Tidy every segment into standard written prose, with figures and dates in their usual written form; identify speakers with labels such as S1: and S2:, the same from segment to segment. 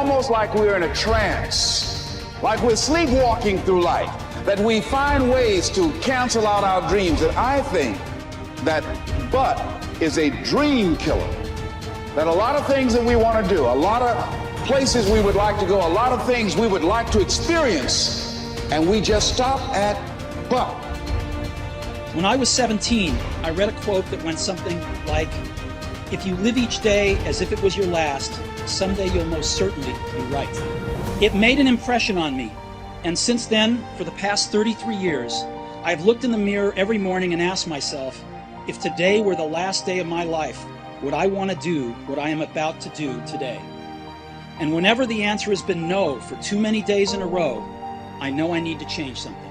S1: almost like we're in a trance, like we're sleepwalking through life, that we find ways to cancel out our dreams. And I think that but is a dream killer. That a lot of things that we want to do, a lot of places we would like to go, a lot of things we would like to experience, and we just stop at but.
S2: When I was 17, I read a quote that went something like, "If you live each day as if it was your last, someday you'll most certainly be right." It made an impression on me, and since then, for the past 33 years, I've looked in the mirror every morning and asked myself, if today were the last day of my life, would I want to do what I am about to do today? And whenever the answer has been no for too many days in a row, I know I need to change something.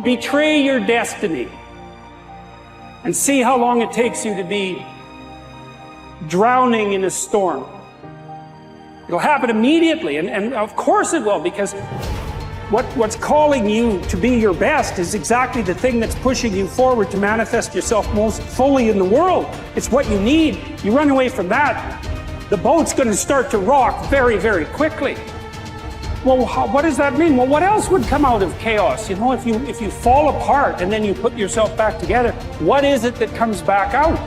S3: Betray your destiny and see how long it takes you to be drowning in a storm. It'll happen immediately, and of course it will, because what's calling you to be your best is exactly the thing that's pushing you forward to manifest yourself most fully in the world. It's what you need. You run away from that, the boat's going to start to rock very, very quickly. Well, what does that mean? Well, what else would come out of chaos? You know, if you fall apart and then you put yourself back together, what is it that comes back out?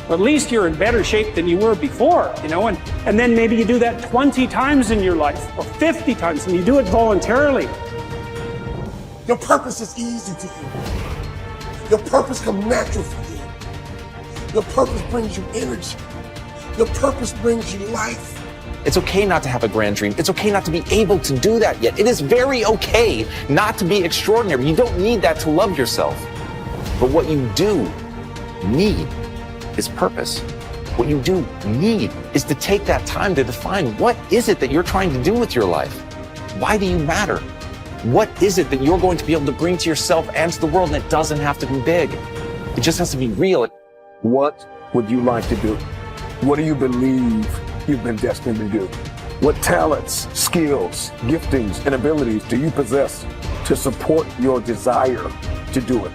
S3: Well, at least you're in better shape than you were before, you know, and then maybe you do that 20 times in your life, or 50 times, and you do it voluntarily.
S4: Your purpose is easy to you. Your purpose comes natural for you. Your purpose brings you energy. Your purpose brings you life.
S5: It's okay not to have a grand dream. It's okay not to be able to do that yet. It is very okay not to be extraordinary. You don't need that to love yourself. But what you do need is purpose. What you do need is to take that time to define what is it that you're trying to do with your life? Why do you matter? What is it that you're going to be able to bring to yourself and to the world? And it doesn't have to be big. It just has to be real.
S4: What would you like to do? What do you believe you've been destined to do? What talents, skills, giftings, and abilities do you possess to support your desire to do it?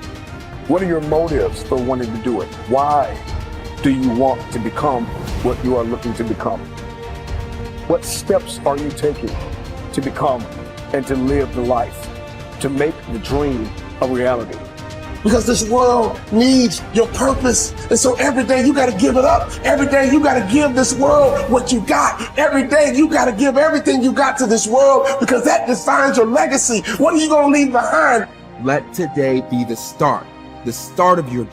S4: What are your motives for wanting to do it? Why do you want to become what you are looking to become? What steps are you taking to become and to live the life, to make the dream a reality? Because this world needs your purpose. And so every day you got to give it up. Every day you got to give this world what you got. Every day you got to give everything you got to this world, because that defines your legacy. What are you going to leave behind?
S6: Let today be the start of your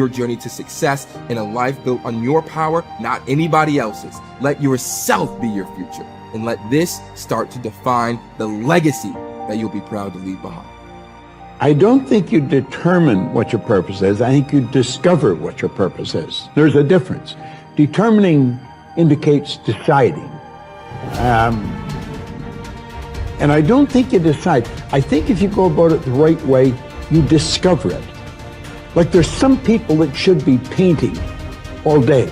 S6: journey to success in a life built on your power, not anybody else's. Let yourself be your future, and let this start to define the legacy that you'll be proud to leave behind.
S7: I don't think you determine what your purpose is. I think you discover what your purpose is. There's a difference. Determining indicates deciding. And I don't think you decide. I think if you go about it the right way, you discover it. Like there's some people that should be painting all day.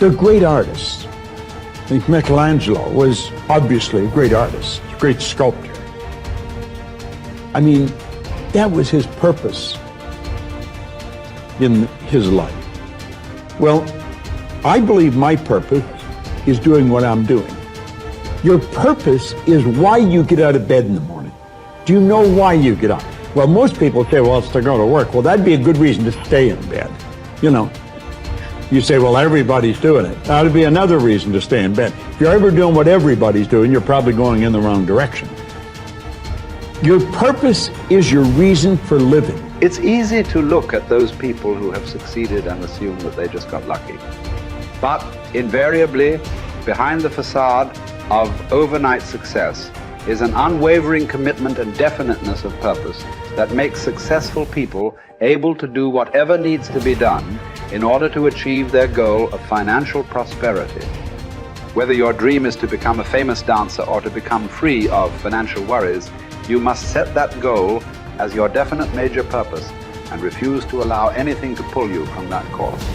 S7: They're great artists. I think Michelangelo was obviously a great artist, a great sculptor. I mean, that was his purpose in his life. Well, I believe my purpose is doing what I'm doing. Your purpose is why you get out of bed in the morning. Do you know why you get up? Well, most people say, well, it's to go to work. Well, that'd be a good reason to stay in bed. You know, you say, well, everybody's doing it. That'd be another reason to stay in bed. If you're ever doing what everybody's doing, you're probably going in the wrong direction. Your purpose is your reason for living.
S8: It's easy to look at those people who have succeeded and assume that they just got lucky. But invariably, behind the facade of overnight success is an unwavering commitment and definiteness of purpose that makes successful people able to do whatever needs to be done in order to achieve their goal of financial prosperity. Whether your dream is to become a famous dancer or to become free of financial worries, you must set that goal as your definite major purpose and refuse to allow anything to pull you from that course.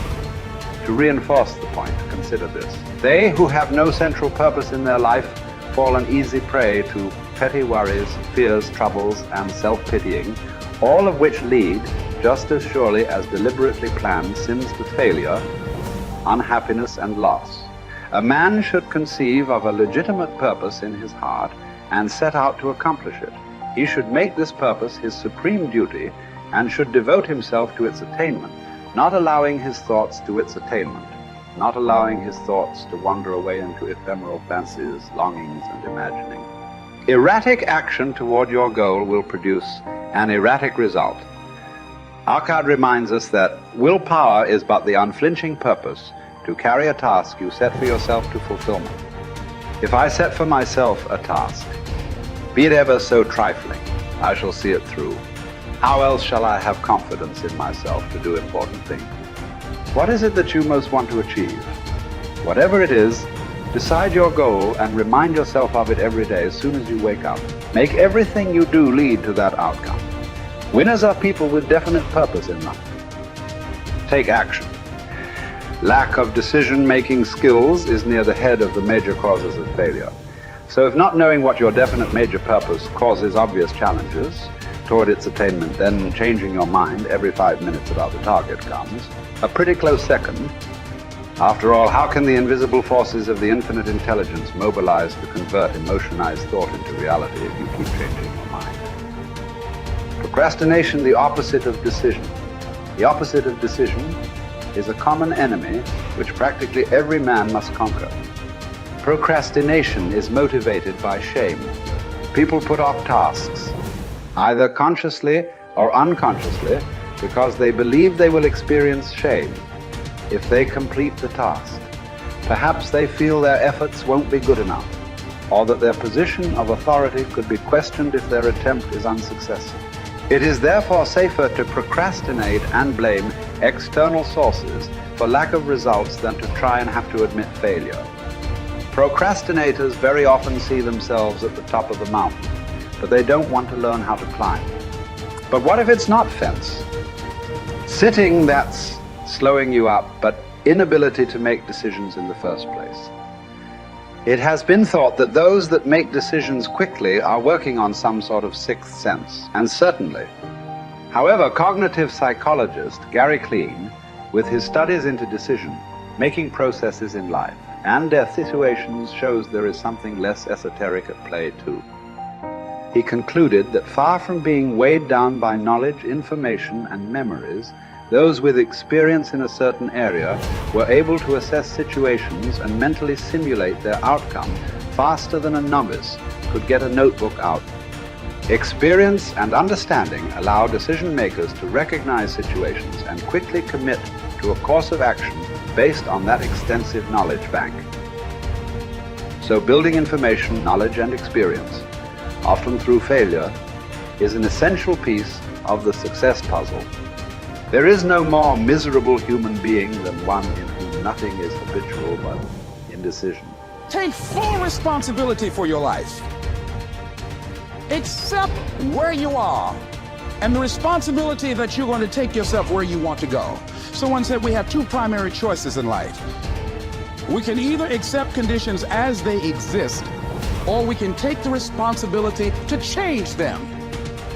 S8: To reinforce the point, consider this. They who have no central purpose in their life fall an easy prey to petty worries, fears, troubles, and self-pitying, all of which lead, just as surely as deliberately planned sins, to failure, unhappiness, and loss. A man should conceive of a legitimate purpose in his heart and set out to accomplish it. He should make this purpose his supreme duty and should devote himself to its attainment, not allowing his thoughts to its attainment, not allowing his thoughts to wander away into ephemeral fancies, longings, and imagining. Erratic action toward your goal will produce an erratic result. Our card reminds us that willpower is but the unflinching purpose to carry a task you set for yourself to fulfillment. If I set for myself a task, be it ever so trifling, I shall see it through. How else shall I have confidence in myself to do important things? What is it that you most want to achieve? Whatever it is, decide your goal and remind yourself of it every day as soon as you wake up. Make everything you do lead to that outcome. Winners are people with definite purpose in life. Take action. Lack of decision-making skills is near the head of the major causes of failure. So if not knowing what your definite major purpose causes obvious challenges toward its attainment, then changing your mind every 5 minutes about the target comes a pretty close second. After all, how can the invisible forces of the infinite intelligence mobilize to convert emotionized thought into reality if you keep changing your mind? Procrastination, the opposite of decision. The opposite of decision is a common enemy which practically every man must conquer. Procrastination is motivated by shame. People put off tasks, either consciously or unconsciously, because they believe they will experience shame if they complete the task. Perhaps they feel their efforts won't be good enough, or that their position of authority could be questioned if their attempt is unsuccessful. It is therefore safer to procrastinate and blame external sources for lack of results than to try and have to admit failure. Procrastinators very often see themselves at the top of the mountain, but they don't want to learn how to climb. But what if it's not fence? Sitting, that's slowing you up, but inability to make decisions in the first place. It has been thought that those that make decisions quickly are working on some sort of sixth sense, and certainly. However, cognitive psychologist Gary Klein, with his studies into decision-making processes in life and their situations, shows there is something less esoteric at play too. He concluded that far from being weighed down by knowledge, information, and memories, those with experience in a certain area were able to assess situations and mentally simulate their outcome faster than a novice could get a notebook out. Experience and understanding allow decision makers to recognize situations and quickly commit to a course of action based on that extensive knowledge bank. So building information, knowledge, and experience, often through failure, is an essential piece of the success puzzle. There is no more miserable human being than one in whom nothing is habitual but indecision.
S1: Take full responsibility for your life. Accept where you are and the responsibility that you're going to take yourself where you want to go. Someone said we have two primary choices in life. We can either accept conditions as they exist, or we can take the responsibility to change them.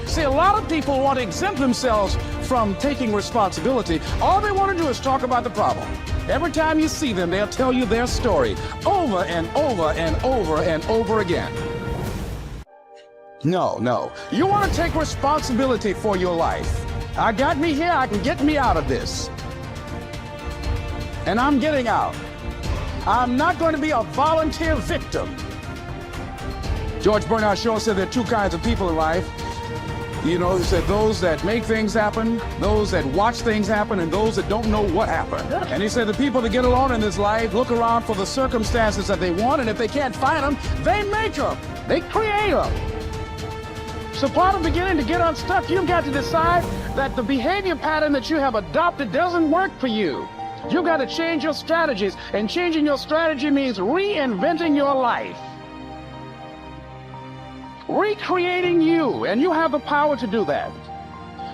S1: See, a lot of people want to exempt themselves from taking responsibility. All they want to do is talk about the problem. Every time you see them, they'll tell you their story over and over and over and over again. No. You want to take responsibility for your life. I got me here, I can get me out of this. And I'm getting out. I'm not going to be a volunteer victim. George Bernard Shaw said there are two kinds of people in life. You know, he said those that make things happen, those that watch things happen, and those that don't know what happened. And he said the people that get along in this life look around for the circumstances that they want, and if they can't find them, they make them. They create them. So part of beginning to get unstuck, you've got to decide that the behavior pattern that you have adopted doesn't work for you. You've got to change your strategies, and changing your strategy means reinventing your life. Recreating you, and you have the power to do that.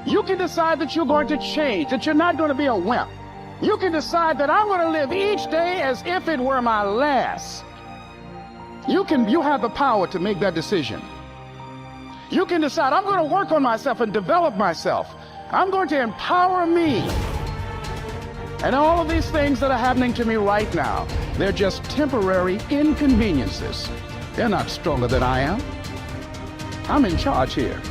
S1: You can decide that you're going to change, that you're not going to be a wimp. You can decide that I'm going to live each day as if it were my last. You have the power to make that decision. You can decide I'm going to work on myself and develop myself. I'm going to empower me. And all of these things that are happening to me right now, they're just temporary inconveniences. They're not stronger than I am. I'm in charge here.